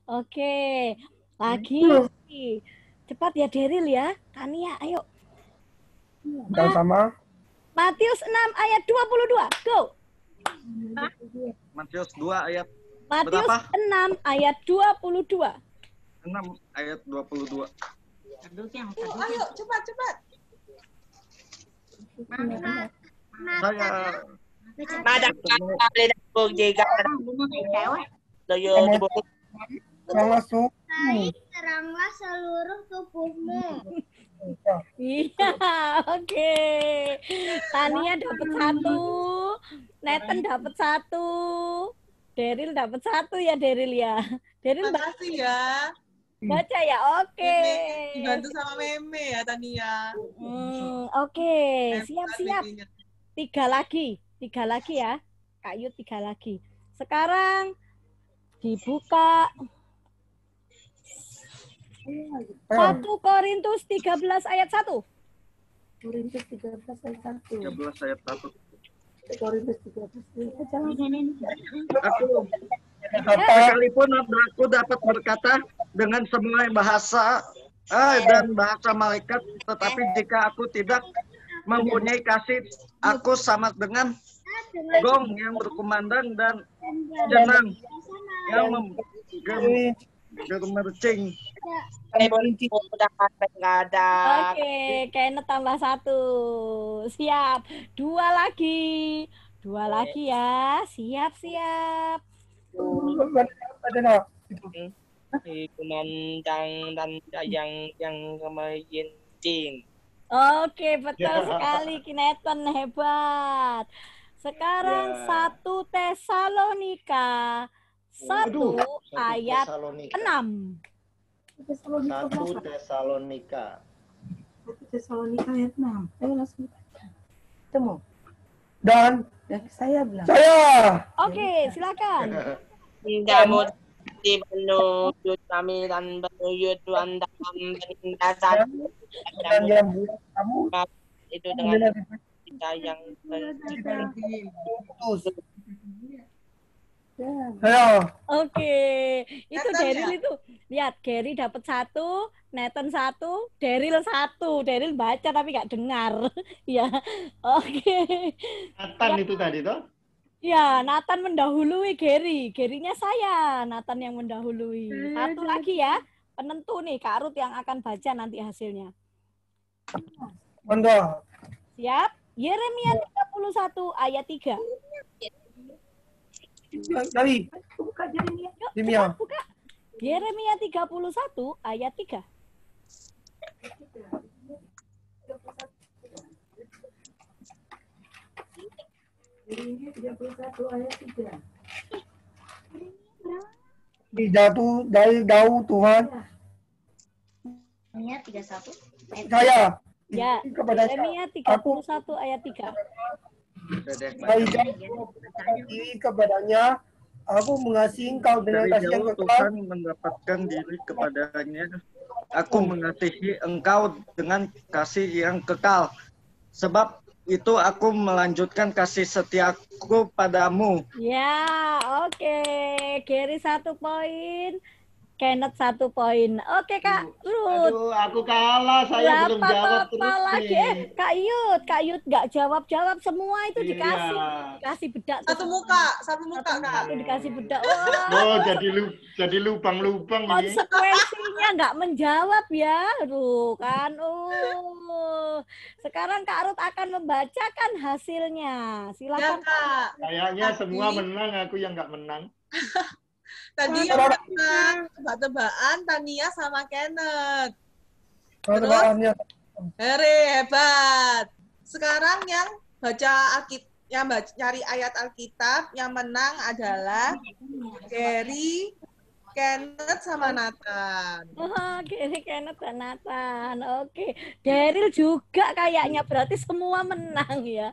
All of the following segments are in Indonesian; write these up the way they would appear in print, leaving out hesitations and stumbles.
Oke. Lagi. Cepat ya Deril ya. Tania, ayo. Sama. Matius 6 ayat 22. Go. Matius 2 ayat Matius berapa? 6 ayat 22. 6 ayat 22. Ayo, cepat. Saya Madam boleh dapur juga. Loyo Langsung. Seranglah seluruh tubuhmu. Iya, oke. Tania dapat 1. Nathan dapat 1. Deril dapat 1 ya Deril ya. Deril Makasih ya. baca ya, oke. Dibantu sama Meme ya Tania. Oke, siap-siap. 3 lagi ya. Kak Yud 3 lagi. Sekarang dibuka 1 Korintus 13 ayat 1. Korintus 13 ayat 1. 13 ayat 1. Korintus 13 Sekalipun aku dapat berkata dengan semua bahasa dan bahasa malaikat, tetapi jika aku tidak mempunyai kasih, aku sama dengan gong yang berkumandang dan jenang yang gemercing. Oke, Kenneth tambah 1. Siap. 2 lagi. 2 lagi ya. Siap. Kumandang dan yang gemericing. Oke, betul sekali Kinetton, hebat. Sekarang 1 Tesalonika 1 ayat 6. 1 Tesalonika ayat 6. Ayo langsung baca. Temu. Dan Saya bilang. Oke, silakan. Kamu di menuju kami dan menuju Tuhan dalam penindasan dan yang buat kamu itu dengan kita yang Oke, itu Deril itu. Lihat, Gary dapat 1, Nathan 1, Deril 1. Deril baca tapi nggak dengar. Ya, oke. Nathan itu tadi toh? Ya, Nathan mendahului Gary. Gary-nya saya, Nathan yang mendahului. 1 lagi ya, penentu nih, Kak Ruth yang akan baca nanti hasilnya. Monggo. Siap? Yeremia 31 ayat 3. Dari Buka Yeremia. Yeremia. Buka. Yeremia 31 ayat 3. Yeremia 31 ayat 3. Dijatuh dari daun Tuhan. Yeremia 31. Saya. Ya, Kepada Yeremia 31 ayat 3. Dari jauh diri kepadanya, aku mengasihi engkau dengan Dari kasih yang jauh kekal. Tuhan mendapatkan diri kepadanya. Aku mengasihi engkau dengan kasih yang kekal. Sebab itu aku melanjutkan kasih setiaku padamu. Ya, oke. Gary 1 poin. Kenneth 1 poin. Oke, Kak Ruth. Aduh, aku kalah. Saya belum jawab terus lagi. nih. Kak Yud nggak jawab semua itu dikasih bedak. Satu muka, Kak. Dikasih bedak. Oh, jadi lubang-lubang ini. Konsekuensinya nggak menjawab ya. Aduh, kan. Sekarang Kak Ruth akan membacakan hasilnya. Silakan. Ya, Kak. Kayaknya semua menang, aku yang nggak menang. Tadi yang menang tebak-tebakan Tania sama Kenneth. Terus hebat. Sekarang yang nyari ayat Alkitab yang menang adalah Gary, Kenneth sama Nathan. Gary, Kenneth dan Nathan. Oke. Daryl juga kayaknya, berarti semua menang ya.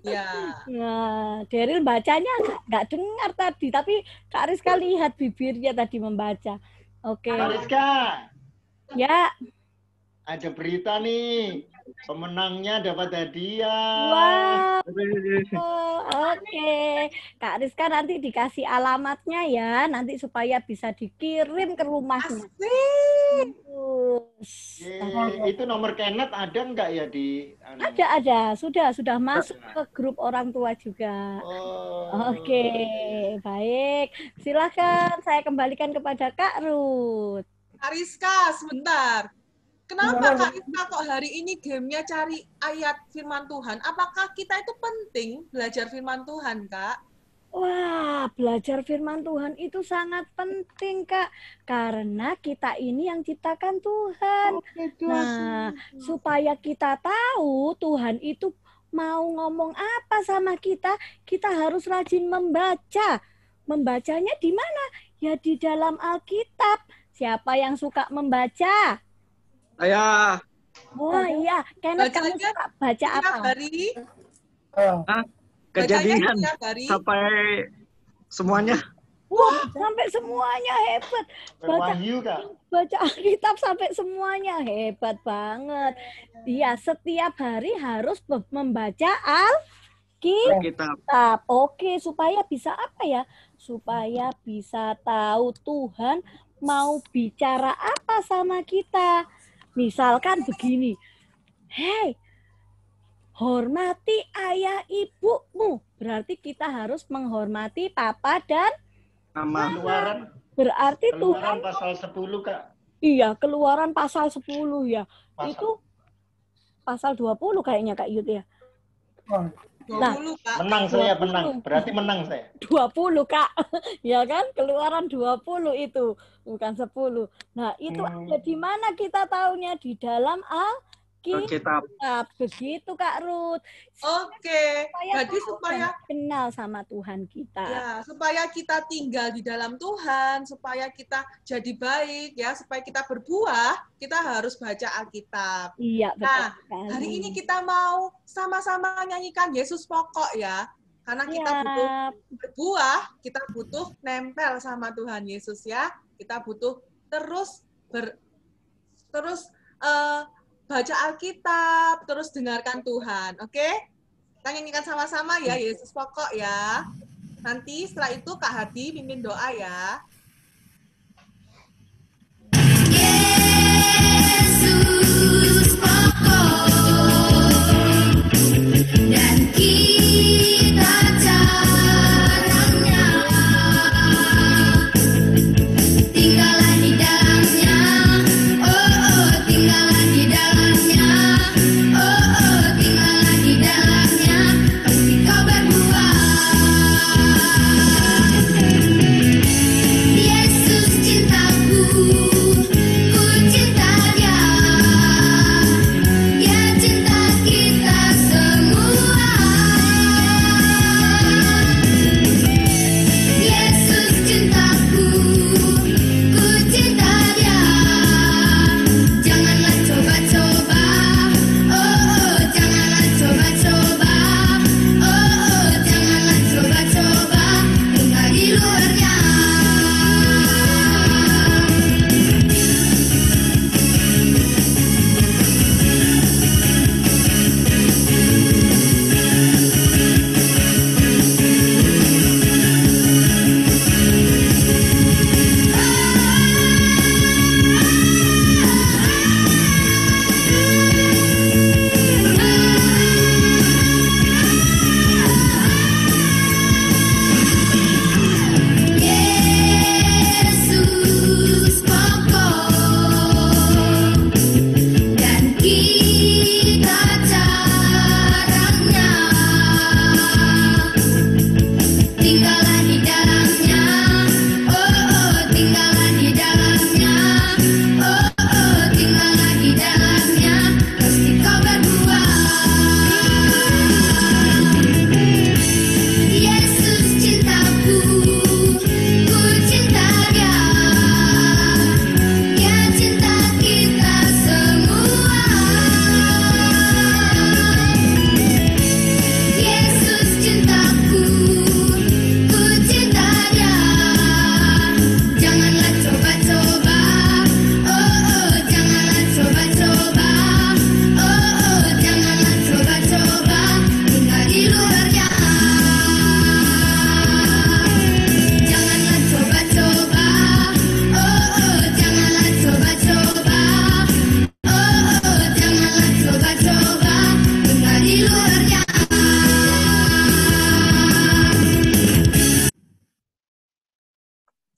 Ya. Nah, Daryl bacanya nggak dengar tadi, tapi Kak Rizka lihat bibirnya tadi membaca. Oke. Kak Rizka. Ya. Ada berita nih. Pemenangnya dapat hadiah. Wow. Oke. Kak Rizka nanti dikasih alamatnya ya, nanti supaya bisa dikirim ke rumahnya. Asik. Itu nomor Kenneth ada nggak ya di? Ada. Sudah masuk ke grup orang tua juga. Oh. Oke, baik. Silakan saya kembalikan kepada Kak Ruth. Kak Rizka, sebentar. Kenapa Kak Rizka kok hari ini gamenya cari ayat firman Tuhan? Apakah kita itu penting belajar firman Tuhan, Kak? Wah, belajar firman Tuhan itu sangat penting, Kak. Karena kita ini yang ciptakan Tuhan. Nah, supaya kita tahu Tuhan itu mau ngomong apa sama kita, kita harus rajin membaca. Membacanya di mana? Ya di dalam Alkitab. Siapa yang suka membaca? Ayah. Wah, iya. Kenneth, kamu Bacanya suka baca apa? Tiap hari, Kejadian tiap hari. sampai semuanya. Wah, sampai semuanya hebat. Wahyu, Kak. Baca Alkitab sampai semuanya hebat banget. Iya, setiap hari harus membaca Alkitab. Oke, supaya bisa apa ya? Supaya bisa tahu Tuhan mau bicara apa sama kita. Misalkan begini, hei, hormati ayah ibumu. Berarti kita harus menghormati papa dan Mama. berarti Keluaran Tuhan. pasal 10, Kak. Iya, Keluaran pasal 10 ya. Pasal. Itu pasal 20 kayaknya Kak Yud ya. 20, Kak. Menang saya, menang. Berarti menang saya. 20 Kak. Ya kan? Keluaran 20 itu, bukan 10. Nah, itu ada di mana kita tahunya? Di dalam Alkitab. Begitu Kak Ruth. Oke. Jadi supaya kenal sama Tuhan kita. ya, supaya kita tinggal di dalam Tuhan, supaya kita jadi baik ya, supaya kita berbuah, kita harus baca Alkitab. Iya, betul Nah, sekali. hari ini kita mau sama-sama nyanyikan Yesus Pokok ya. Karena kita butuh berbuah, kita butuh nempel sama Tuhan Yesus ya. Kita butuh terus baca Alkitab, terus dengarkan Tuhan. Oke? Kita nyanyikan sama-sama ya, Yesus Pokok ya. Nanti setelah itu Kak Hadi pimpin doa ya. Yesus pokok dan kita caranya tinggallah di dalamnya, tinggallah di dalamnya, tinggallah di dalamnya, pasti kau berbuah. Yesus cintaku, ku cinta dia, dia cinta kita semua.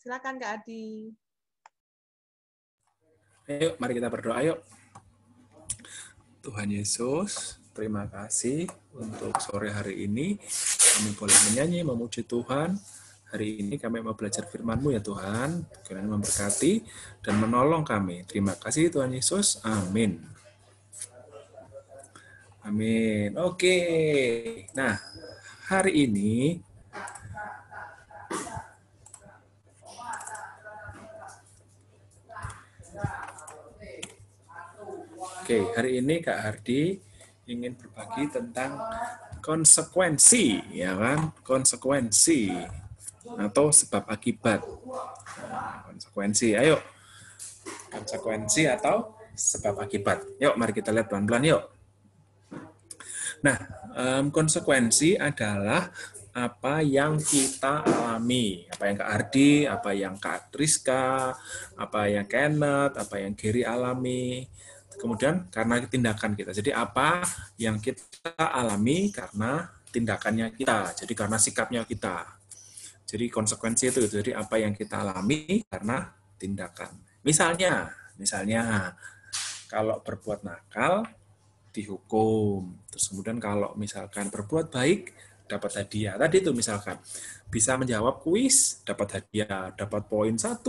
Silakan Kak Adi. Ayo, mari kita berdoa. Yuk. Tuhan Yesus, terima kasih untuk sore hari ini. Kami boleh menyanyi, memuji Tuhan. Hari ini kami mau belajar firman-Mu ya Tuhan. Kiranya memberkati dan menolong kami. Terima kasih Tuhan Yesus. Amin. Amin. Oke. Nah, hari ini Kak Hardi ingin berbagi tentang konsekuensi, ya kan? Konsekuensi atau sebab akibat. Nah, konsekuensi, ayo. Konsekuensi atau sebab akibat. Yuk, mari kita lihat pelan-pelan yuk. Nah, konsekuensi adalah apa yang kita alami, apa yang Kak Ardi, apa yang Kak Triska, apa yang Kenneth, apa yang Gary alami. Kemudian karena tindakan kita. Jadi apa yang kita alami karena tindakannya kita. Jadi karena sikapnya kita. Jadi konsekuensi itu. Jadi apa yang kita alami karena tindakan. Misalnya kalau berbuat nakal dihukum. Terus kemudian kalau misalkan berbuat baik dapat hadiah. Tadi itu misalkan bisa menjawab kuis dapat hadiah, dapat poin 1.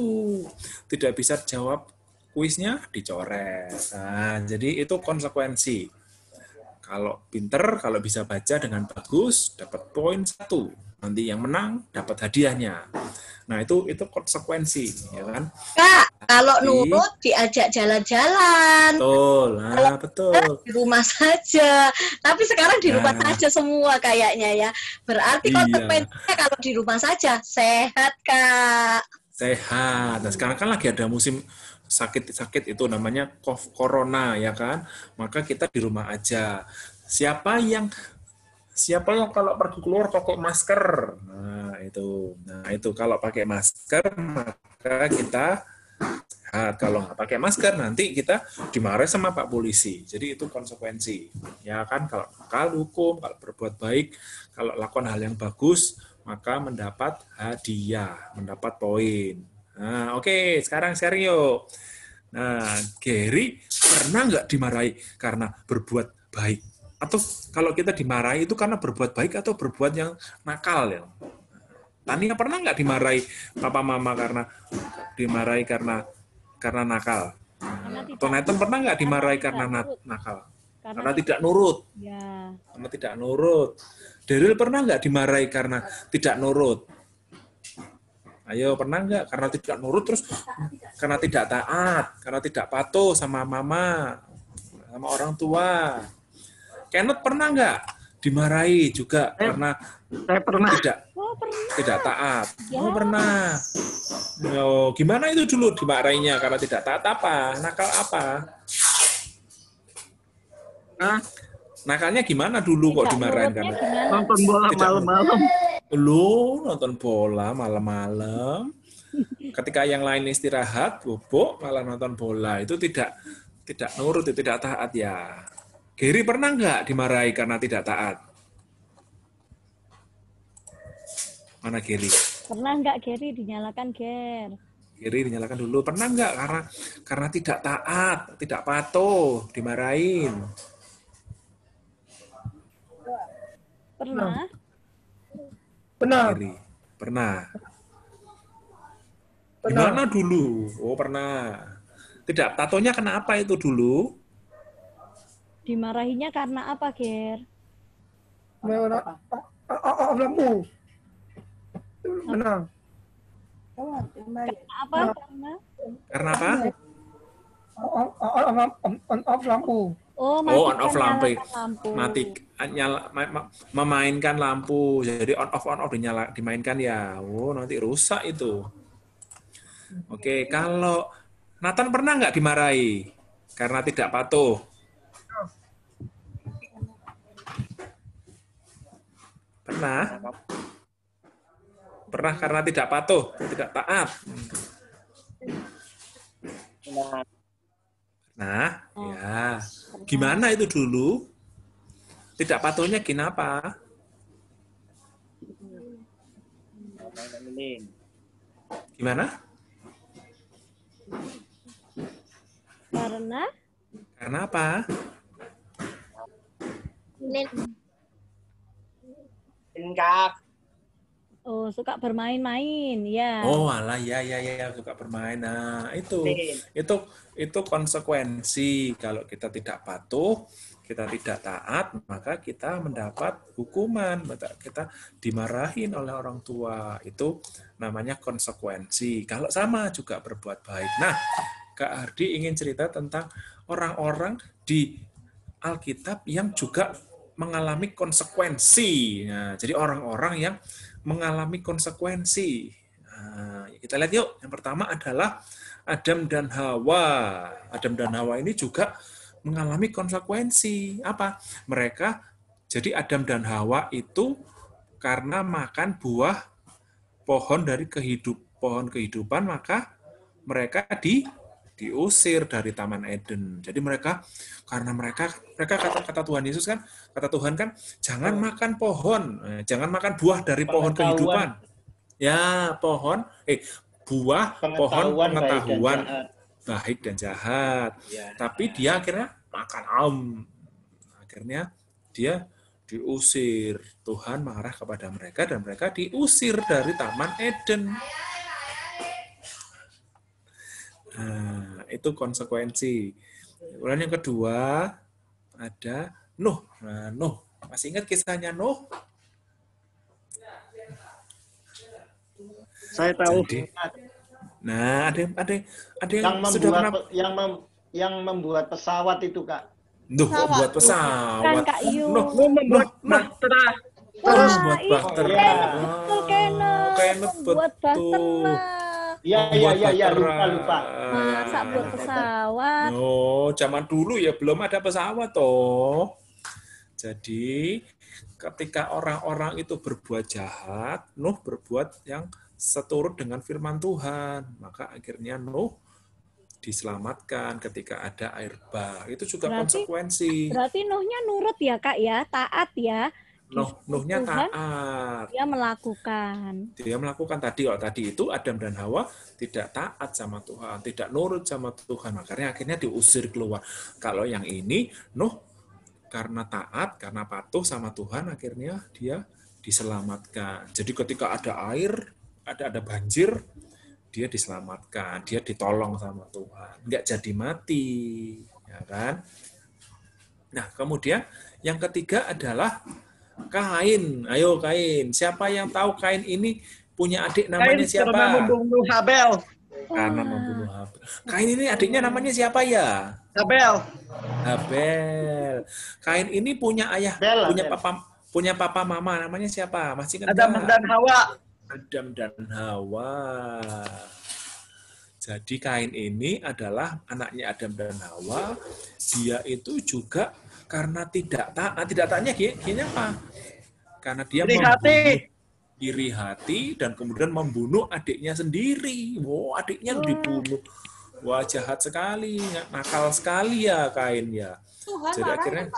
Tidak bisa jawab kuisnya dicoret. Nah, jadi itu konsekuensi. Kalau pinter, kalau bisa baca dengan bagus, dapat poin 1. Nanti yang menang dapat hadiahnya. Nah, itu konsekuensi, ya kan? Kak, kalau nurut diajak jalan-jalan. Betul, nah, betul. Di rumah saja. Tapi sekarang di rumah saja semua kayaknya ya. Berarti konsekuensinya kalau di rumah saja sehat, Kak. Sehat. Nah, sekarang kan lagi ada musim sakit itu namanya corona ya kan, maka kita di rumah aja. Siapa yang kalau pergi keluar pakai masker, nah itu kalau pakai masker maka kita sehat. Kalau nggak pakai masker nanti kita dimarahi sama Pak Polisi. Jadi itu konsekuensi ya kan. Kalau nakal hukum, kalau berbuat baik, kalau lakukan hal yang bagus maka mendapat hadiah, mendapat poin. Nah, oke, sekarang yuk. Nah, Gary pernah nggak dimarahi karena berbuat baik? Atau kalau kita dimarahi itu karena berbuat baik atau berbuat yang nakal ya? Tania pernah nggak dimarahi papa mama karena nakal? Atau Nathan pernah nggak dimarahi karena nakal? Karena tidak nurut. Ya. Karena tidak nurut. Daryl pernah nggak dimarahi karena tidak nurut? Ayo, pernah nggak? Karena tidak nurut, terus karena tidak taat, karena tidak patuh sama mama, sama orang tua. Kenneth pernah nggak dimarahi juga karena tidak taat? Oh, pernah. Oh, gimana itu dulu dimarahinya karena tidak taat apa? Nakal apa? Nakalnya gimana dulu kok dimarahin karena nonton bola malam-malam? Nonton bola malam-malam. Ketika yang lain istirahat, bobok malah nonton bola. Itu tidak nurut, tidak taat ya. Gary pernah nggak dimarahi karena tidak taat? Mana Gary? Pernah nggak Gary dinyalakan Ger? Gary dinyalakan dulu. Pernah nggak karena tidak taat, tidak patuh, dimarahin? Pernah. Gary. Pernah. Gimana dulu? Oh, pernah. Tidak, tatonya kenapa itu dulu? Dimarahinya karena apa, Ger? Lampu. Menang. Karena apa? Karena apa? On off lampu. Oh, on off lampu. Memainkan lampu. Jadi on off dimainkan ya. Oh, nanti rusak itu. Oke, kalau Nathan pernah nggak dimarahi karena tidak patuh? Pernah? Pernah karena tidak patuh, tidak taat. Nah, ya. Gimana itu dulu? Tidak patuhnya kenapa? Gimana? Karena Karena apa? Enggak. oh suka bermain-main, ya. Oh, alah, ya, suka bermain. Nah, itu konsekuensi. Kalau kita tidak patuh, kita tidak taat, maka kita mendapat hukuman. Kita dimarahin oleh orang tua. Itu namanya konsekuensi. Kalau sama juga berbuat baik. Nah, Kak Ardi ingin cerita tentang orang-orang di Alkitab yang juga mengalami konsekuensi. Nah, jadi orang-orang yang mengalami konsekuensi. Nah, kita lihat yuk. Yang pertama adalah Adam dan Hawa. Adam dan Hawa ini juga mengalami konsekuensi. Apa? Mereka, jadi Adam dan Hawa itu karena makan buah pohon dari pohon kehidupan, maka mereka diusir dari Taman Eden. Jadi mereka kata Tuhan Yesus kan, kata Tuhan kan, jangan makan jangan makan buah dari pohon kehidupan. Ya, buah pohon pengetahuan baik dan jahat. Ya. Tapi dia akhirnya makan Akhirnya dia diusir. Tuhan marah kepada mereka dan mereka diusir dari Taman Eden. Nah, itu konsekuensi. Kemudian yang kedua ada Nuh. Nah, Nuh, masih ingat kisahnya Nuh? Saya tahu. Jadi, nah, ada yang membuat pesawat itu, Kak. Nuh, membuat pesawat. Kan Kak Yu. Nuh membuat bahtera. Terus buat bahtera. Betul, Kenneth. Membuat bahtera. Iya, lupa. Masa buat pesawat? Oh, zaman dulu ya belum ada pesawat toh. Jadi ketika orang-orang itu berbuat jahat, Nuh berbuat yang seturut dengan firman Tuhan. Maka akhirnya Nuh diselamatkan ketika ada air bah. Itu juga konsekuensi. Berarti Nuhnya nurut ya, Kak ya, taat ya. Nuhnya taat. Dia melakukan tadi itu Adam dan Hawa tidak taat sama Tuhan, tidak nurut sama Tuhan, makanya akhirnya diusir keluar. Kalau yang ini Nuh karena taat, karena patuh sama Tuhan, akhirnya dia diselamatkan. Jadi ketika ada air, ada banjir, dia diselamatkan, dia ditolong sama Tuhan, nggak jadi mati, ya kan? Nah, kemudian yang ketiga adalah Kain. Ayo Kain. Siapa yang tahu Kain ini punya adik namanya siapa? Karena membunuh Habel. Karena membunuh Habel. Kain ini adiknya namanya siapa ya? Habel. Kain ini punya ayah, punya papa mama namanya siapa? Masih kan? Adam dan Hawa. Adam dan Hawa. Jadi Kain ini adalah anaknya Adam dan Hawa. Dia itu juga karena tidak taatnya gini apa? Karena dia iri hati dan kemudian membunuh adiknya sendiri. Wow, adiknya dibunuh. Wah, jahat sekali, nakal sekali ya Kain ya. Jadi akhirnya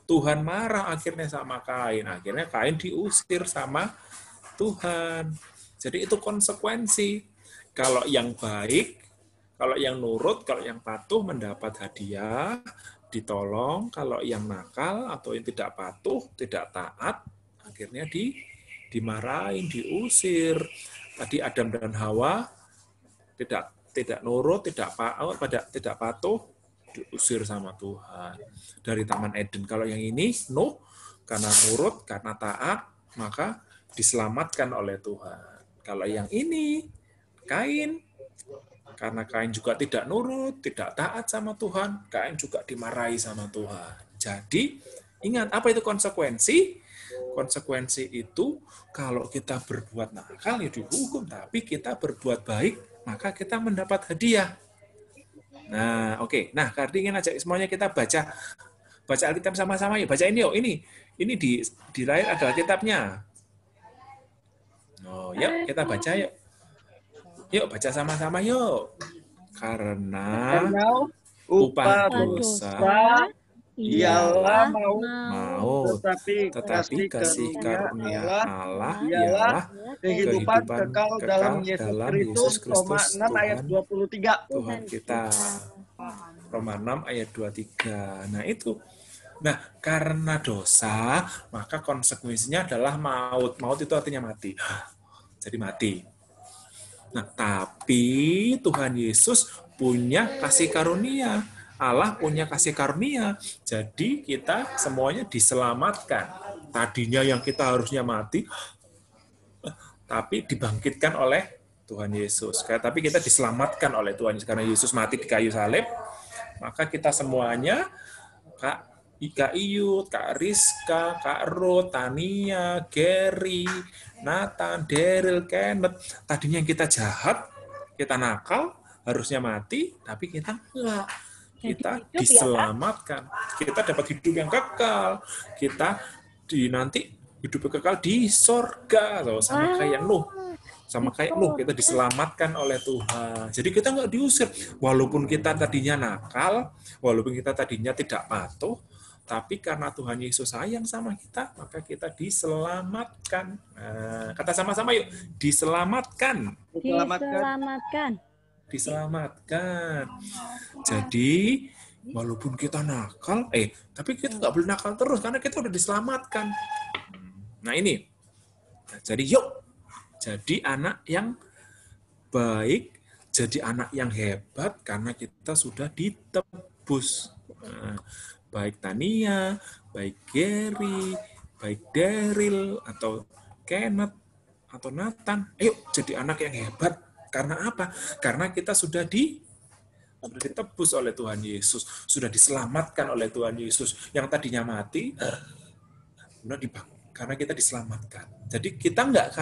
Tuhan marah akhirnya sama Kain. Akhirnya Kain diusir sama Tuhan. Jadi itu konsekuensi. Kalau yang baik, kalau yang nurut, kalau yang patuh mendapat hadiah, ditolong. Kalau yang nakal atau yang tidak patuh, tidak taat, akhirnya dimarahin, diusir. Tadi Adam dan Hawa tidak nurut, tidak patuh, diusir sama Tuhan dari Taman Eden. Kalau yang ini Nuh karena nurut, karena taat, maka diselamatkan oleh Tuhan. Kalau yang ini Kain, karena Kain juga tidak nurut, tidak taat sama Tuhan, Kain juga dimarahi sama Tuhan. Jadi, ingat, apa itu konsekuensi? Konsekuensi itu, kalau kita berbuat nakal, ya dihukum. Tapi kita berbuat baik, maka kita mendapat hadiah. Nah, oke. Nah, Kardi ingin ajak semuanya kita baca Alkitab sama-sama. Ya, baca ini yuk. Ini di layar ada Alkitabnya. Oh, yuk, kita baca yuk. Yuk, baca sama-sama yuk. Karena upah dosa Ialah maut, tetapi kasih karunia Allah ialah kehidupan kekal dalam Yesus Kristus. Roma 6 ayat 23. Tuhan kita. Roma 6 ayat 23. Nah itu. Nah, karena dosa, maka konsekuensinya adalah maut. Maut itu artinya mati. Jadi mati. Nah, tapi Tuhan Yesus punya kasih karunia. Allah punya kasih karunia. Jadi kita semuanya diselamatkan. Tadinya yang kita harusnya mati, tapi dibangkitkan oleh Tuhan Yesus. Tapi kita diselamatkan oleh Tuhan Yesus. Karena Yesus mati di kayu salib, maka kita semuanya, Kak Iyut, Kak Rizka, Kak Ruth, Tania, Gary, Nathan, Daryl, Kenneth. Tadinya kita jahat, kita nakal, harusnya mati, tapi kita enggak. Kita diselamatkan. Kita dapat hidup yang kekal. Kita nanti hidup kekal di sorga. Sama kayak Nuh. Sama kayak Nuh, kita diselamatkan oleh Tuhan. Jadi kita nggak diusir. Walaupun kita tadinya nakal, walaupun kita tadinya tidak patuh, tapi karena Tuhan Yesus sayang sama kita, maka kita diselamatkan. Kata sama-sama yuk, diselamatkan. Diselamatkan. Diselamatkan. Jadi, walaupun kita nakal, tapi kita nggak boleh nakal terus, karena kita udah diselamatkan. Nah ini, jadi yuk, jadi anak yang baik, jadi anak yang hebat, karena kita sudah ditebus. Baik Tania, baik Gary, baik Daryl, atau Kenneth, atau Nathan. Ayo, jadi anak yang hebat. Karena apa? Karena kita sudah ditebus oleh Tuhan Yesus, sudah diselamatkan oleh Tuhan Yesus. Yang tadinya mati, karena kita diselamatkan. Jadi kita nggak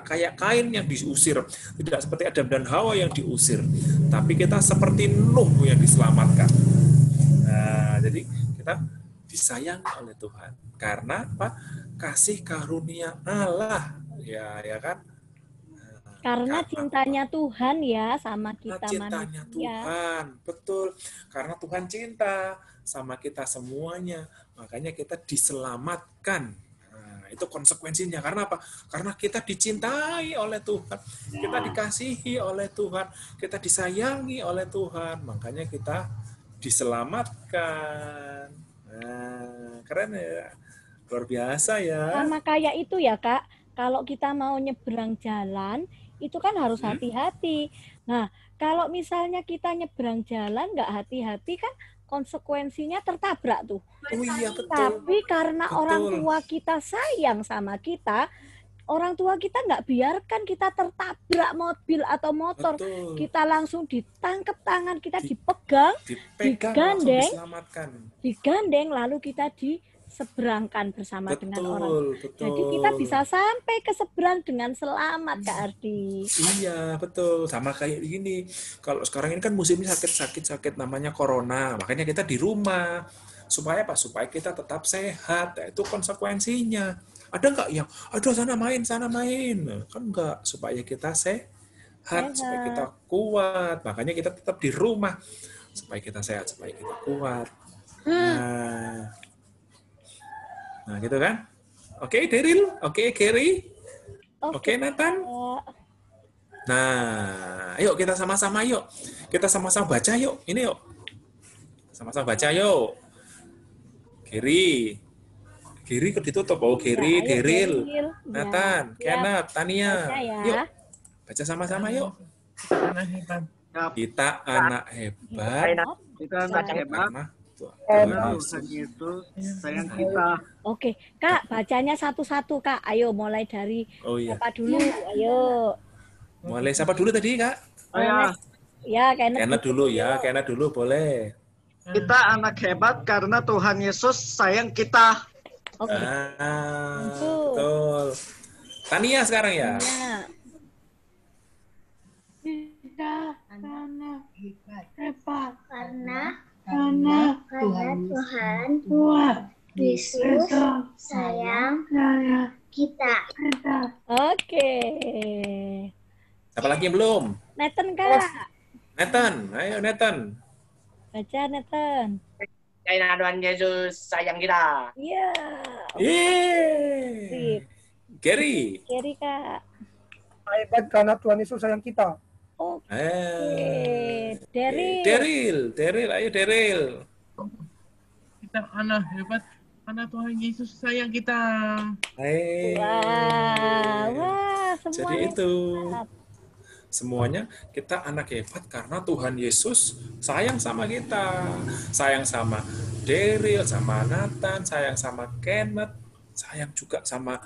kayak Kain yang diusir, tidak seperti Adam dan Hawa yang diusir, tapi kita seperti Nuh yang diselamatkan. Nah, jadi kita disayang oleh Tuhan. Karena apa? Kasih karunia Allah, ya kan? Karena cintanya Tuhan ya sama kita cintanya manusia. Tuhan, betul. Karena Tuhan cinta sama kita semuanya, makanya kita diselamatkan. Nah, itu konsekuensinya. Karena apa? Karena kita dicintai oleh Tuhan, kita dikasihi oleh Tuhan, kita disayangi oleh Tuhan, makanya kita diselamatkan. Nah, keren ya, luar biasa ya. Sama kayak itu ya Kak, kalau kita mau nyebrang jalan, itu kan harus hati-hati. Nah, kalau misalnya kita nyebrang jalan nggak hati-hati kan konsekuensinya tertabrak tuh. Oh iya, betul. Tapi karena orang tua kita sayang sama kita, orang tua kita nggak biarkan kita tertabrak mobil atau motor. Betul. Kita langsung ditangkap tangan, kita dipegang, digandeng, lalu kita diseberangkan bersama dengan orang. Jadi kita bisa sampai ke seberang dengan selamat, Kak Ardi. Iya, betul. Sama kayak gini. Kalau sekarang ini kan musimnya sakit namanya corona. Makanya kita di rumah. Supaya apa? Supaya kita tetap sehat. Itu konsekuensinya. Ada nggak yang, aduh sana main. Kan nggak. Supaya kita sehat, supaya kita kuat. Makanya kita tetap di rumah. Supaya kita sehat, supaya kita kuat. Nah, gitu kan? Oke, Daryl. Oke, Gary. Oke, Nathan. Nah, ayo kita sama-sama yuk. Kita sama-sama baca yuk. Ini yuk. Sama-sama baca yuk. Gary ditutup. Oh, Gary, Daryl, Nathan, Kenneth, Tania. Yuk. Baca sama-sama yuk. Kita anak hebat. Kita anak hebat. Tuhan Yesus sayang kita. Oke, Kak, bacanya satu-satu, Kak. Ayo mulai dari siapa dulu? Ayo. Mulai siapa dulu tadi, Kak? Ya, Kenneth dulu ya. Kenneth dulu boleh. Kita anak hebat karena Tuhan Yesus sayang kita. Oke. Betul. Tania sekarang ya. Kita anak hebat karena Tuhan Yesus sayang kita. Oke. Siapa lagi yang belum? Nathan, Kak. Nathan, ayo Nathan. Baca, Nathan. karena Tuhan Yesus sayang kita. Iya. Yeay. Gary. Gary, Kak. Hebat karena Tuhan Yesus sayang kita. Oke. Daryl. Ayo Daryl. Kita anak hebat karena Tuhan Yesus sayang kita. Wah, jadi itu. Semuanya kita anak hebat karena Tuhan Yesus sayang sama kita. Sayang sama Daryl, sama Nathan, sayang sama Kenneth, sayang juga sama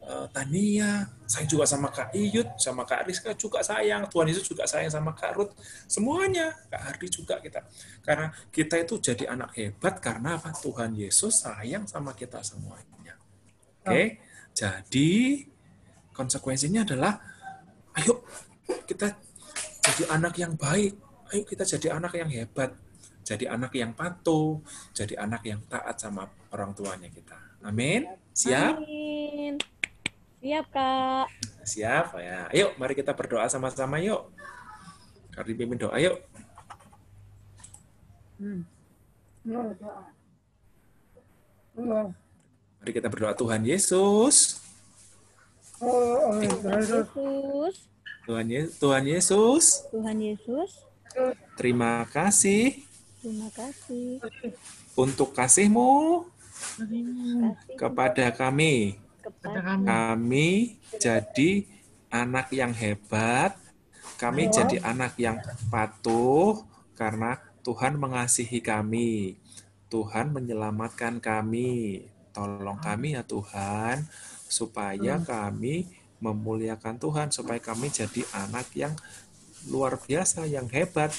Tania, sayang juga sama Kak Iyut, sama Kak Rizka juga sayang. Tuhan Yesus juga sayang sama Kak Ruth. Semuanya, Kak Hardi juga kita. Karena kita itu jadi anak hebat karena apa? Tuhan Yesus sayang sama kita semuanya. Oke? Jadi konsekuensinya adalah ayo kita jadi anak yang baik. Ayo kita jadi anak yang hebat. Jadi anak yang patuh. Jadi anak yang taat sama orang tuanya kita. Amin. Siap? Amin. Siap, Kak. Siap ya. Ayo, mari kita berdoa sama-sama yuk. Kardi pimpin doa yuk. Mari kita berdoa. Tuhan Yesus. Tuhan Yesus. Terima kasih. Untuk kasih-Mu kepada kami. Kami jadi anak yang hebat, kami jadi anak yang patuh karena Tuhan mengasihi kami. Tuhan menyelamatkan kami. Tolong kami ya Tuhan, supaya kami memuliakan Tuhan, supaya kami jadi anak yang luar biasa, yang hebat.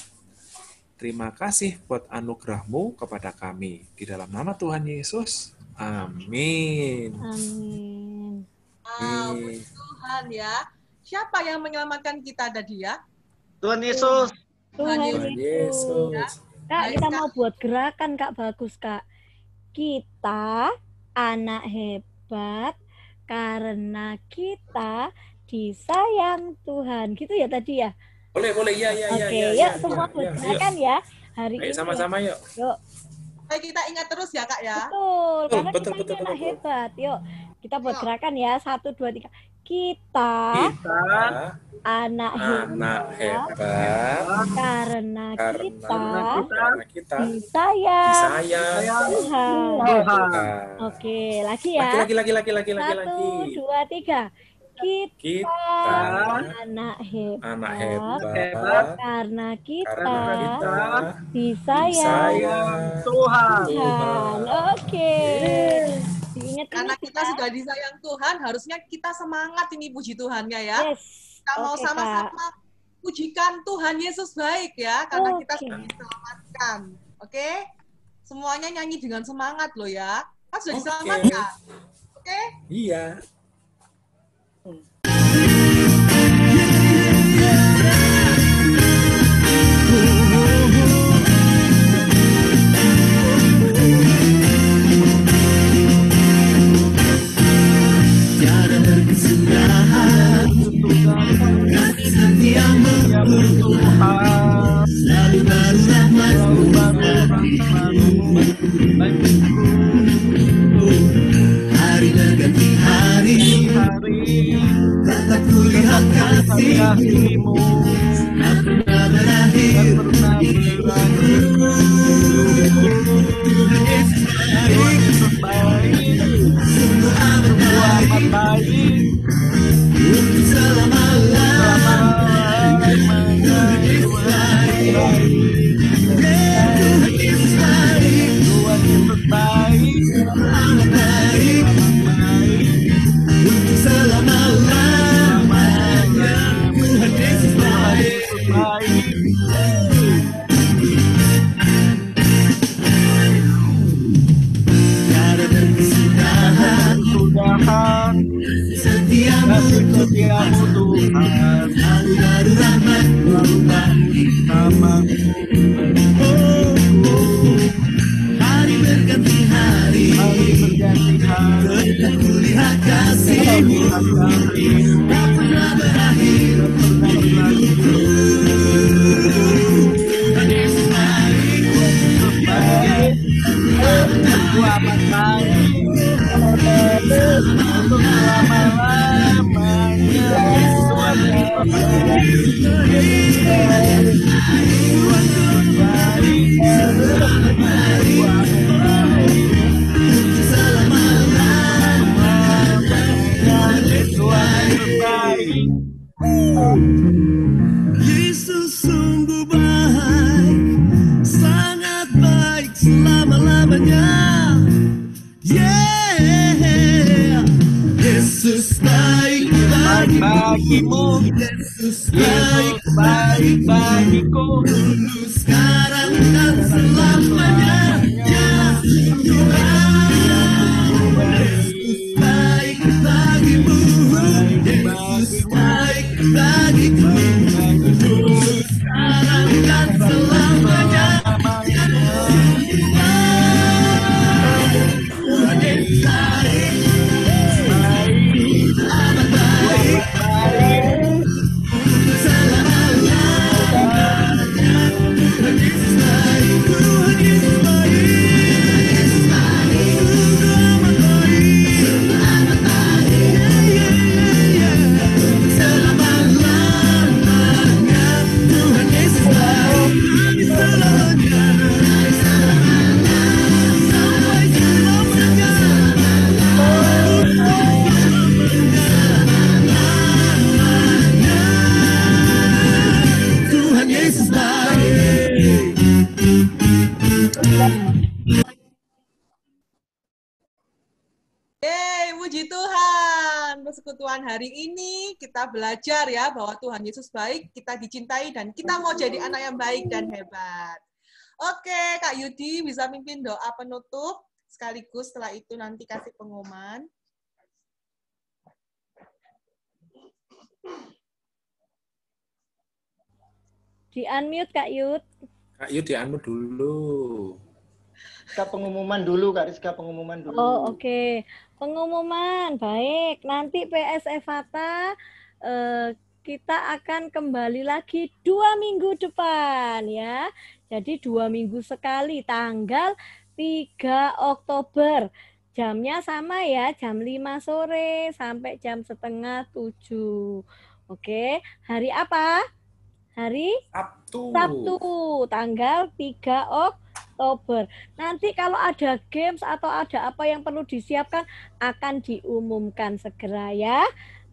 Terima kasih buat anugerah-Mu kepada kami. Di dalam nama Tuhan Yesus. Amin. Amin. Tuhan ya. Siapa yang menyelamatkan kita tadi ya? Tuhan Yesus. Tuhan Yesus. Ya. Kak, kita mau buat gerakan, Kak. Bagus, Kak. Kita anak hebat karena kita disayang Tuhan. Gitu ya tadi ya? Boleh. Iya. Oke, yuk semua buat gerakan ya. Hari ini. Sama-sama yuk. Yuk. Ayo kita ingat terus ya Kak ya. Betul, karena kita ini anak hebat. Yuk, kita buat gerakan ya. 1, 2, 3. Kita anak hebat karena kita disayang Tuhan. Oke, lagi ya. Lagi. 1, 2, 3. Kita anak hebat karena kita disayang Tuhan. Oke. Diingat karena kita sudah disayang Tuhan, harusnya kita semangat ini puji Tuhannya ya. Kita mau sama-sama pujikan Tuhan Yesus baik ya, karena kita sudah diselamatkan. Oke? Semuanya nyanyi dengan semangat loh ya. Kan sudah diselamatkan. Oke? Iya. Hari berganti hari, tatapku lihat kasih-Mu, tak pernah berakhir. Tuhan Yesus baik, sungguh amat baik, untuk selama-lamanya. Tuhan Yesus baik, Tuhan Yesus baik, Tuhan Yesus baik, amat baik, untuk selama-lamanya. Tuhan Yesus baik. Tiada berkesudahan, setiamu Tuhan, selalu baru rahmat-Mu bagi hari berganti hari, tetap kulihat kasih-Mu, tak pernah berakhir. Tuhan Yesus baik, Yesus sungguh baik, sangat baik selama-lamanya. Yeah, Yesus baik bagimu, Yesus baik bagiku, dulu sekarang dan selamanya. Yesus baik bagimu, Yesus baik bagiku, dulu sekarang dan selamanya. Tuhan Yesus baik, amat baik, selama-lamanya. Tuhan Yesus baik, Tuhan Yesus baik, sungguh amat baik, selama-lamanya. Tuhan Yesus baik, selamanya, sampai selamanya. Tuhan Yesus baik. Yeay, puji Tuhan. Persekutuan hari ini kita belajar ya bahwa Tuhan Yesus baik, kita dicintai, dan kita mau jadi anak yang baik dan hebat. Oke, Kak Yudi bisa mimpin doa penutup, sekaligus setelah itu nanti kasih pengumuman. Di-unmute Kak Yud. Kak Yud di-unmute dulu. Rizka pengumuman dulu, Kak Rizka pengumuman dulu. Oh, oke. Pengumuman, baik. Nanti PS Evata kita akan kembali lagi 2 minggu depan ya. Jadi 2 minggu sekali, tanggal 3 Oktober. Jamnya sama ya, jam 5 sore sampai jam 6:30. Oke, hari apa? Hari Sabtu. Sabtu, tanggal 3 Oktober. Nanti kalau ada games atau ada apa yang perlu disiapkan akan diumumkan segera ya.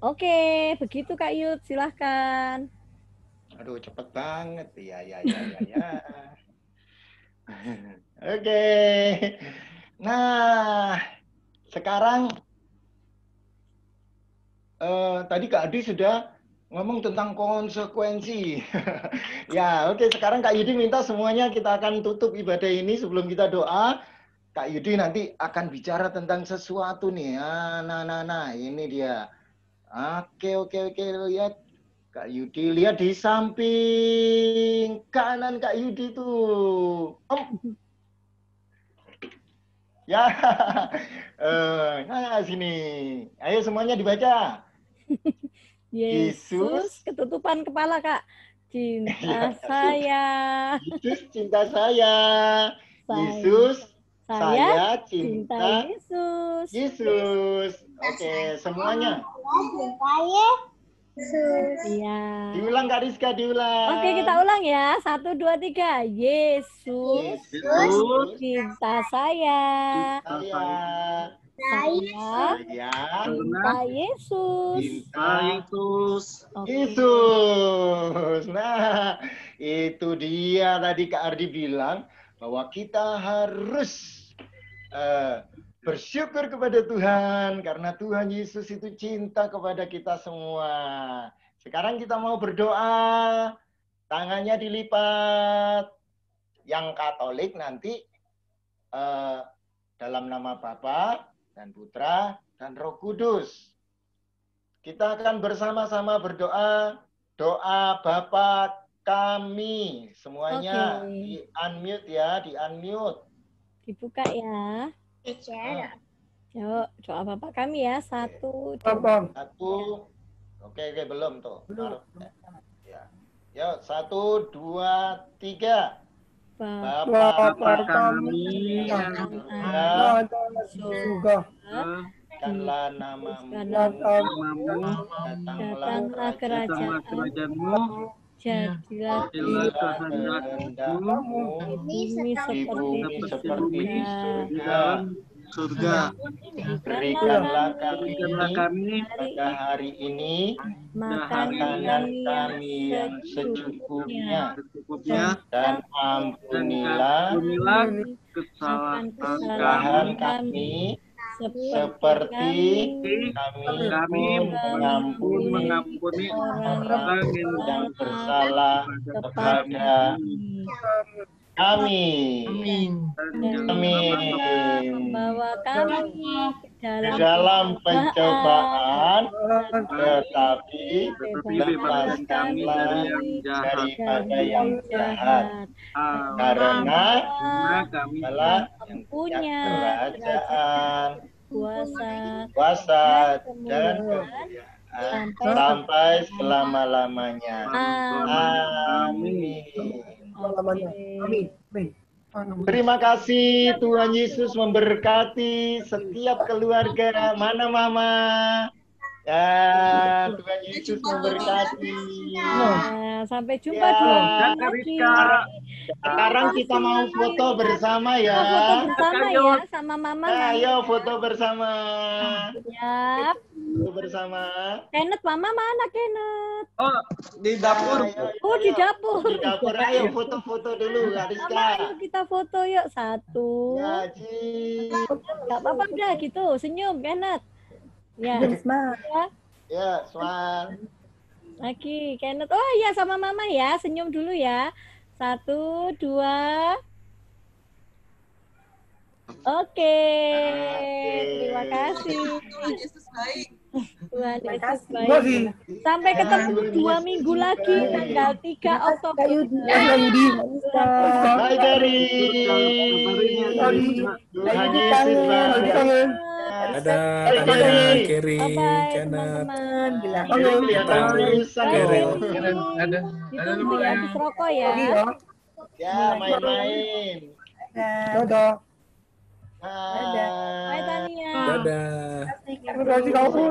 Oke, begitu Kak Yud, silahkan. Aduh, cepet banget. Ya. Oke. Nah, sekarang tadi Kak Adi sudah ngomong tentang konsekuensi. Ya, oke. Sekarang Kak Yudi minta semuanya kita akan tutup ibadah ini sebelum kita doa. Kak Yudi nanti akan bicara tentang sesuatu nih. Nah, ini dia. Oke. Lihat. Kak Yudi, lihat di samping kanan Kak Yudi tuh. Ya. Nah, sini. Ayo semuanya dibaca. Yesus, ketutupan kepala Kak. Cinta saya. Yesus cinta saya. Yesus, saya cinta Yesus. Oke, semuanya. Iya. Diulang Kak Rizka, diulang. Oke, kita ulang ya. 1, 2, 3. Yesus cinta saya. Saya cinta Yesus. Yesus. Nah, itu dia tadi Kak Ardi bilang bahwa kita harus bersyukur kepada Tuhan karena Tuhan Yesus itu cinta kepada kita semua. Sekarang kita mau berdoa, tangannya dilipat. Yang Katolik nanti dalam nama Bapa dan Putra dan Roh Kudus. Kita akan bersama-sama berdoa, doa Bapa kami. Semuanya di-unmute ya, di-unmute. Dibuka ya. Yuk, doa Bapak kami ya. 1, 2. Oke, belum tuh. Ya. Yuk, 1, 2, 3. Bapa kami yang ada di surga, datanglah namamu, datanglah kerajaanmu, Jadilah kehendakmu bumi di bumi seperti di surga. surga. Berikanlah kami pada hari ini makanan kami yang secukupnya, dan ampunilah kesalahan kami seperti kami pun mengampuni orang yang bersalah kepada kami. Amin. Membawa kami dalam pencobaan, tetapi bebaskanlah daripada yang jahat. Karena adalah yang punya kerajaan, kuasa dan kemuliaan sampai selama-lamanya. Amin. Amin. Terima kasih, Tuhan Yesus memberkati setiap keluarga. Mana Mama? Ya, Tuhan Yesus memberkati. Sampai jumpa lagi. Sekarang kita mau foto bersama ya. Foto bersama ya sama Mama. Ayo foto bersama. Siap. Foto bersama. Kenneth, Mama mana Kenneth? Oh, di dapur. Oh, di dapur. Di dapur. Ayo foto-foto dulu, Ariska. Mama, ayo kita foto yuk. 1. Ya, Gak apa-apa udah gitu. Senyum Kenneth. Ya. Ya, smile. Lagi Kenneth. Oh iya sama Mama ya. Senyum dulu ya. 1, 2. Oke. Terima kasih. Tuhan Yesus baik. Tuhan Yesus baik. Sampai ketemu 2 minggu lagi tanggal 3 Oktober. Bye dari. Tuhan Yesus baik. Dadah, Keri, Kenneth. Ditunggu ya, habis rokok ya. Ya, main-main. Dadah. Bye Tania. Dadah. Terima kasih kamu.